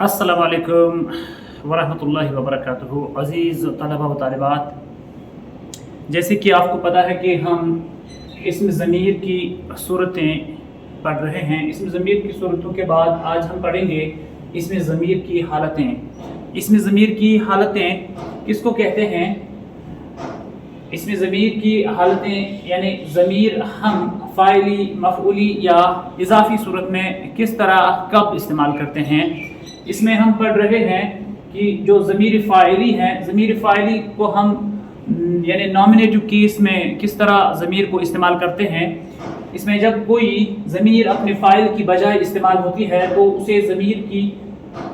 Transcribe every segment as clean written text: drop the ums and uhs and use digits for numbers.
अस्सलाम वालेकुम वरहमतुल्लाहि वबरकातुहू। अज़ीज़ तलबा व तालिबात, जैसे कि आपको पता है कि हम इसम ज़मीर की सूरतें पढ़ रहे हैं। इसम ज़मीर की सूरतों के बाद आज हम पढ़ेंगे इसम ज़मीर की हालतें। इसम ज़मीर की हालतें किसको कहते हैं? इसमें ज़मीर की हालतें यानी ज़मीर हम फ़ाइली, मफ़ऊली या इज़ाफ़ी सूरत में किस तरह कब इस्तेमाल करते हैं। इसमें हम पढ़ रहे हैं कि जो ज़मीर फ़ाइली हैं, ज़मीर फ़ाइली को हम यानी नॉमिनेटिव केस में किस तरह ज़मीर को इस्तेमाल करते हैं। इसमें जब कोई ज़मीर अपने फ़ाइल की बजाय इस्तेमाल होती है तो उसे ज़मीर की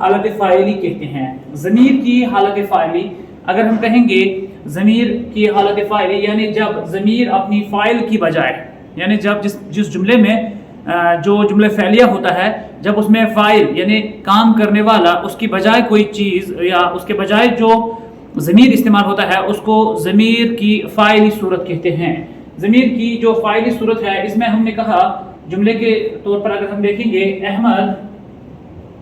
हालत फ़ाइली कहते हैं। ज़मीर की हालत फ़ाइली अगर हम कहेंगे ज़मीर की हालत फ़ाइली यानी जब ज़मीर अपनी फ़ाइल की बजाय यानी जब जिस जुमले में जो जुमले फ़ैलिया होता है, जब उसमें फ़ाइल यानी काम करने वाला उसकी बजाय कोई चीज़ या उसके बजाय जो ज़मीर इस्तेमाल होता है उसको ज़मीर की फ़ाइली सूरत कहते हैं। ज़मीर की जो फ़ाइली सूरत है इसमें हमने कहा जुमले के तौर पर अगर हम देखेंगे अहमद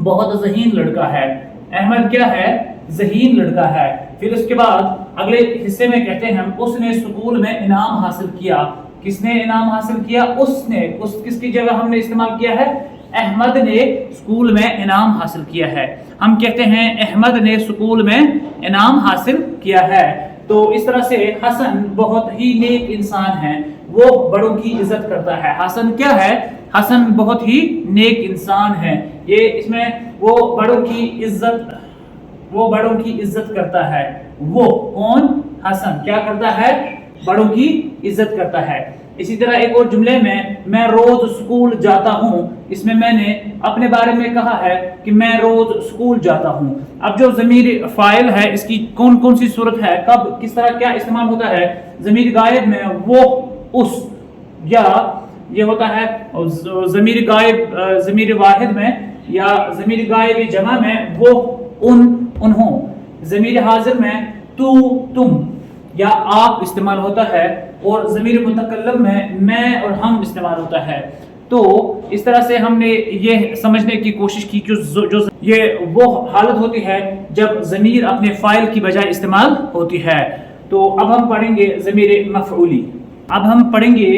बहुत ज़हीन लड़का है। अहमद क्या है? ज़हीन लड़का है। फिर उसके बाद अगले हिस्से में कहते हैं हम उसने स्कूल में इनाम हासिल किया। किसने इनाम हासिल किया? उसने। उस किसकी जगह हमने इस्तेमाल किया है? अहमद ने स्कूल में इनाम हासिल किया है। हम कहते हैं अहमद ने स्कूल में इनाम हासिल किया है। तो इस तरह से हसन बहुत ही नेक इंसान है, वो बड़ों की इज्जत करता है। हसन क्या है? हसन बहुत ही नेक इंसान है। ये इसमें वो बड़ों की इज्जत करता है। वो कौन? हसन क्या करता है? बड़ों की इज्जत करता है। इसी तरह एक और जुमले में मैं रोज स्कूल जाता हूँ, इसमें मैंने अपने बारे में कहा है कि मैं रोज स्कूल जाता हूँ। अब जो ज़मीर फ़ाइल है इसकी कौन कौन सी सूरत है, कब किस तरह क्या इस्तेमाल होता है? ज़मीर गायब में वो, उस, या ये होता है ज़मीर गायब ज़मीर वाहिद में या ज़मीर गायब जमा में वो, उन, उन्हों। ज़मीर हाजिर में तू, तुम या आप इस्तेमाल होता है और ज़मीर मुतकल्लम में मैं और हम इस्तेमाल होता है। तो इस तरह से हमने ये समझने की कोशिश की कि जो ये वो हालत होती है जब ज़मीर अपने फ़ाइल की बजाय इस्तेमाल होती है। तो अब हम पढ़ेंगे ज़मीर मफ़ऊली। अब हम पढ़ेंगे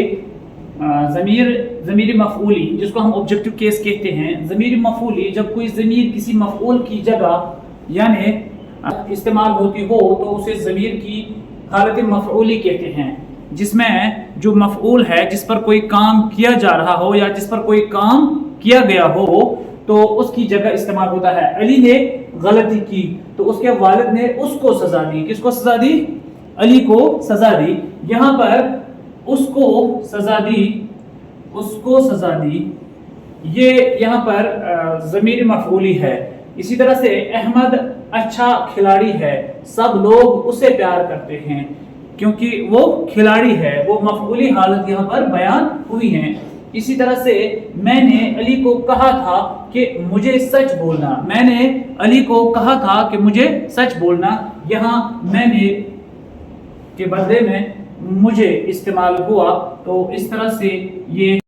ज़मीर मफ़ऊली जिसको हम ऑब्जेक्टिव केस कहते हैं। ज़मीर मफ़ऊली जब कोई ज़मीर किसी मफ़ऊल की जगह यानी इस्तेमाल होती हो तो उसे ज़मीर की हालत मफ़ऊली कहते हैं, जिसमें जो मफ़ऊल है जिस पर कोई काम किया जा रहा हो या जिस पर कोई काम किया गया हो तो उसकी जगह इस्तेमाल होता है। अली ने गलती की तो उसके वालिद ने उसको सज़ा दी। किसको सज़ा दी? अली को सज़ा दी। यहाँ पर उसको सज़ा दी, ये यहाँ पर ज़मीर मफ़ऊली है। इसी तरह से अहमद अच्छा खिलाड़ी है, सब लोग उसे प्यार करते हैं क्योंकि वो खिलाड़ी है। वो मफ़ऊली हालत यहाँ पर बयान हुई है। इसी तरह से मैंने अली को कहा था कि मुझे सच बोलना। मैंने अली को कहा था कि मुझे सच बोलना। यहाँ मैंने के बदले में मुझे इस्तेमाल हुआ। तो इस तरह से ये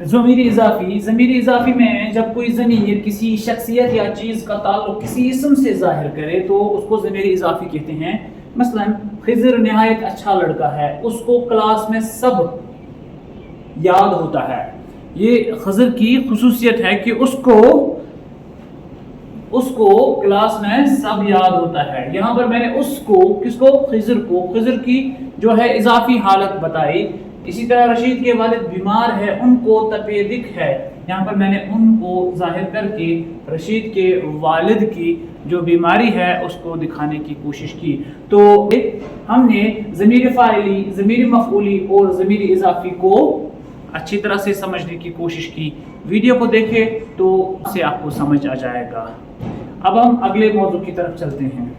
ज़मीर इज़ाफ़ी में जब कोई ज़मीर किसी शख्सियत या चीज़ का ताल्लुक़ किसी इसम से ज़ाहिर करे तो उसको ज़मीर इज़ाफ़ी कहते हैं। मसलन खिज़र नहायत अच्छा लड़का है, उसको क्लास में सब याद होता है। ये खिज़र की खुसूसियत है कि उसको क्लास में सब याद होता है। यहाँ पर मैंने उसको, किसको? खिज़र की जो है इज़ाफ़ी हालत बताई। इसी तरह रशीद के वालिद बीमार है, उनको तपेदिक है। यहाँ पर मैंने उनको जाहिर करके रशीद के वालिद की जो बीमारी है उसको दिखाने की कोशिश की। तो हमने ज़मीर फ़ाइली, ज़मीर मफ़ऊली और ज़मीर इज़ाफ़ी को अच्छी तरह से समझने की कोशिश की। वीडियो को देखें तो से आपको समझ आ जाएगा। अब हम अगले मौजू की तरफ चलते हैं।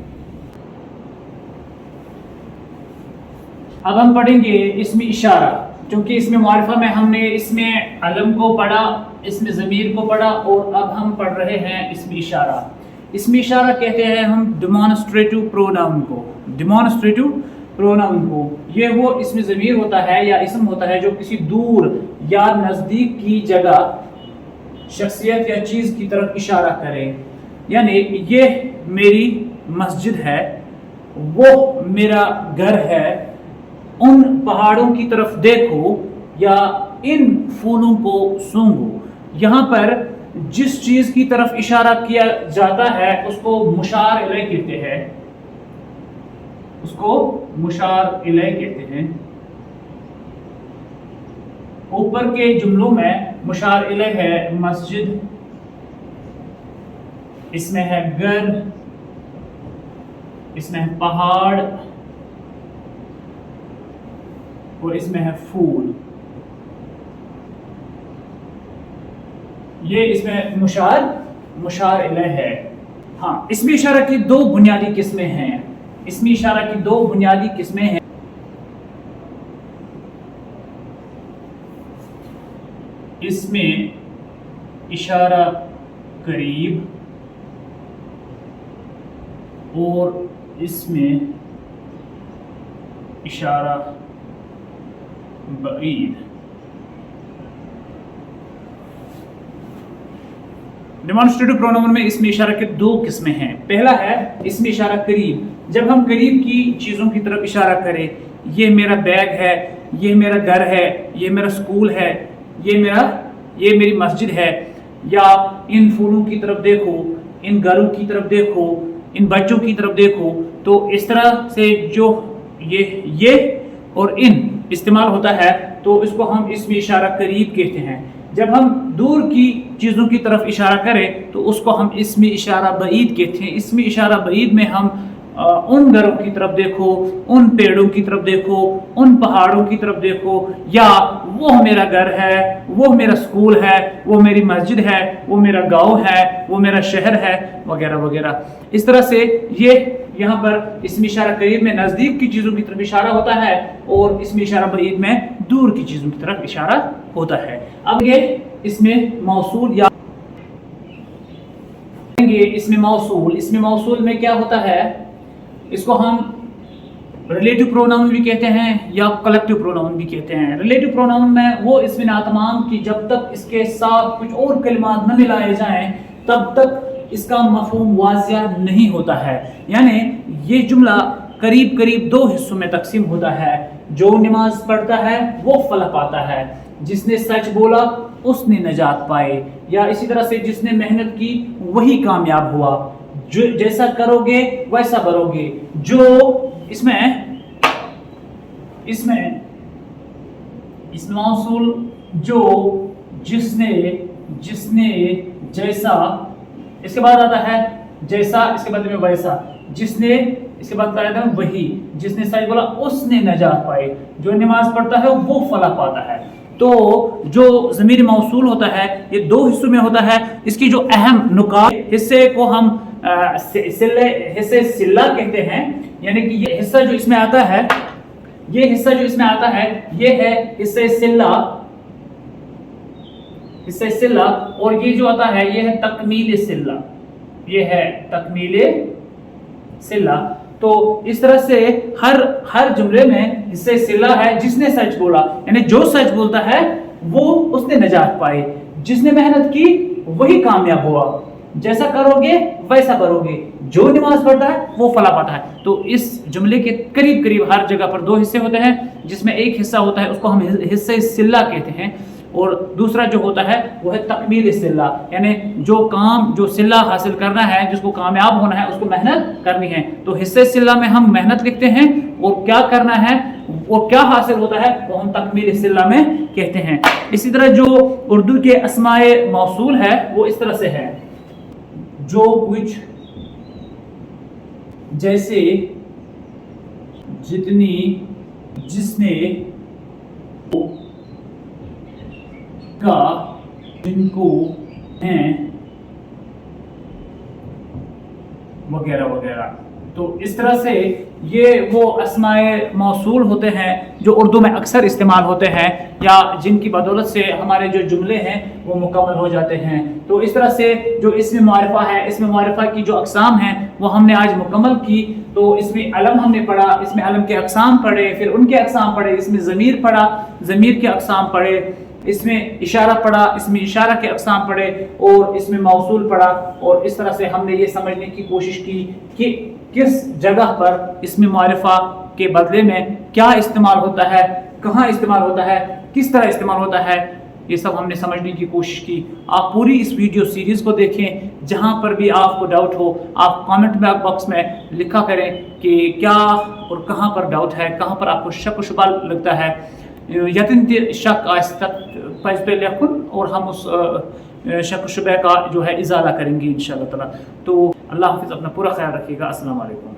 अब हम पढ़ेंगे इसमें इशारा। क्योंकि इसमें मारिफा में हमने इसमें अलम को पढ़ा, इसमें ज़मीर को पढ़ा और अब हम पढ़ रहे हैं इसमें इशारा। इसमें इशारा कहते हैं हम डिमॉन्स्ट्रेटिव प्रोनाउन को। ये वो इसमें ज़मीर होता है या इसम होता है जो किसी दूर या नज़दीक की जगह शख्सियत या चीज़ की तरफ इशारा करे, यानी ये मेरी मस्जिद है, वो मेरा घर है, उन पहाड़ों की तरफ देखो या इन फूलों को सूंघो। यहाँ पर जिस चीज़ की तरफ इशारा किया जाता है उसको मुशार इलैह कहते हैं, उसको मुशार इलैह कहते हैं। ऊपर के जुमलों में मुशार इलैह है मस्जिद, इसमें है घर, इसमें है पहाड़ और इसमें है फूल। ये इसमें मुशार इलैह है। हाँ, इसमें इशारा की दो बुनियादी किस्में हैं। इसमें इशारा की दो बुनियादी किस्में हैं। इसमें इशारा करीब और इसमें इशारा बईद। डेमोन्स्ट्रेटिव प्रोनाउन में इसमें इशारा के दो किस्में हैं। पहला है इसमें इशारा करीब, जब हम करीब की चीज़ों की तरफ इशारा करें, ये मेरा बैग है, ये मेरा घर है, ये मेरा स्कूल है, ये मेरी मस्जिद है, या इन फूलों की तरफ देखो, इन घरों की तरफ देखो, इन बच्चों की तरफ देखो, तो इस तरह से जो ये और इन इस्तेमाल होता है तो इसको हम इसमें इशारा करीब कहते हैं। जब हम दूर की चीज़ों की तरफ इशारा करें तो उसको हम इसमें इशारा बईद कहते हैं। इसमें इशारा बईद में हम उन घरों की तरफ देखो, उन पेड़ों की तरफ देखो, उन पहाड़ों की तरफ देखो, या वो मेरा घर है, वो मेरा स्कूल है, वो मेरी मस्जिद है, वो मेरा गांव है, वो मेरा शहर है, वगैरह वगैरह। इस तरह से ये यहाँ पर इसमें इशारा करीब में नज़दीक की चीज़ों की तरफ इशारा होता है और इसमें इशारा बईद में दूर की चीज़ों की तरफ इशारा होता है। अब ये इसमें मौसूल या इसमें मौसूल में क्या होता है, इसको हम रिलेटिव प्रोनाउन भी कहते हैं या कलेक्टिव प्रोनाउन भी कहते हैं। रिलेटिव प्रोनाउन में वो इसमें तमाम की जब तक इसके साथ कुछ और कलिमात न मिलाए जाएं तब तक इसका मफहूम वाज़िह नहीं होता है। यानी ये जुमला करीब करीब दो हिस्सों में तकसीम होता है। जो नमाज पढ़ता है वो फलाह पाता है, जिसने सच बोला उसने नजात पाए, या इसी तरह से जिसने मेहनत की वही कामयाब हुआ। जो जैसा करोगे वैसा भरोगे। जो इसमें मौसूल जो, जिसने, जैसा, इसके बाद आता है जैसा, इसके बाद में वैसा, जिसने, इसके बाद आता है वही, जिसने सच बोला उसने नजात पाई। जो नमाज पढ़ता है वो फलाह पाता है। तो जो ज़मीर मौसूल होता है ये दो हिस्सों में होता है। इसकी जो अहम नुकात, हिस्से को हम हिस्से सिल्ला कहते हैं, यानी कि ये हिस्सा जो इसमें आता है, ये है हिस्से सिल्ला, और ये जो आता है ये है तकमील सिल्ला। तो इस तरह से हर जुमले में हिस्से सिल्ला है। जिसने सच बोला, यानी जो सच बोलता है वो उसने नजात पाई, जिसने मेहनत की वही कामयाब हुआ, जैसा करोगे वैसा भरोगे, जो नमाज पढ़ता है वो फलाह पाता है। तो इस जुमले के करीब करीब हर जगह पर दो हिस्से होते हैं, जिसमें एक हिस्सा होता है उसको हम हिस्से सिल्ला कहते हैं, और दूसरा जो होता है वो है तकमील सिल्ला, यानी जो सिल्ला हासिल करना है, जिसको कामयाब होना है, उसको मेहनत करनी है। तो हिस्से सिल्ला में हम मेहनत लिखते हैं और क्या करना है और क्या हासिल होता है वो हम तकमील सिल्ला में कहते हैं। इसी तरह जो उर्दू के अस्माए मौसूल है वो इस तरह से है, जो कुछ, जैसे, जितनी, जिसने, का, जिनको, हैं, वगैरह वगैरह। تو اس طرح سے یہ وہ اسماء موصول ہوتے ہیں جو اردو میں اکثر استعمال ہوتے ہیں یا جن کی بدولت سے ہمارے جو جملے ہیں وہ مکمل ہو جاتے ہیں. تو اس طرح سے جو اسم معرفہ ہے، اسم معرفہ کی جو اقسام ہیں وہ ہم نے آج مکمل کی. تو اسم علم ہم نے پڑھا، اسم علم کے اقسام پڑھے، پھر ان کے اقسام پڑھے، اسم ضمیر پڑھا، ضمیر کے اقسام پڑھے، اس میں اشارہ پڑھا، اس میں اشارہ کے اقسام پڑھے، اور اس میں موصول پڑھا. اور اس طرح سے ہم نے یہ سمجھنے کی کوشش کی کہ کس جگہ پر اسم معرفہ کے بدلے میں کیا استعمال ہوتا ہے، کہاں استعمال ہوتا ہے، کس طرح استعمال ہوتا ہے، یہ سب ہم نے سمجھنے کی کوشش کی. آپ پوری اس ویڈیو سیریز کو دیکھیں. جہاں پر بھی آپ کو ڈاؤٹ ہو آپ کامنٹ باکس میں لکھا کریں کہ کیا اور کہاں پر ڈاؤٹ ہے، کہاں پر آپ کو شک و شبہ لگتا ہے. یتن تی شک آس تک پز پہ لکھن اور ہم اس شک و شبہ کا جو ہے ازالہ کریں گے انشاءاللہ تعالی. تو اللہ حافظ، اپنا پورا خیال رکھیے گا. السلام علیکم.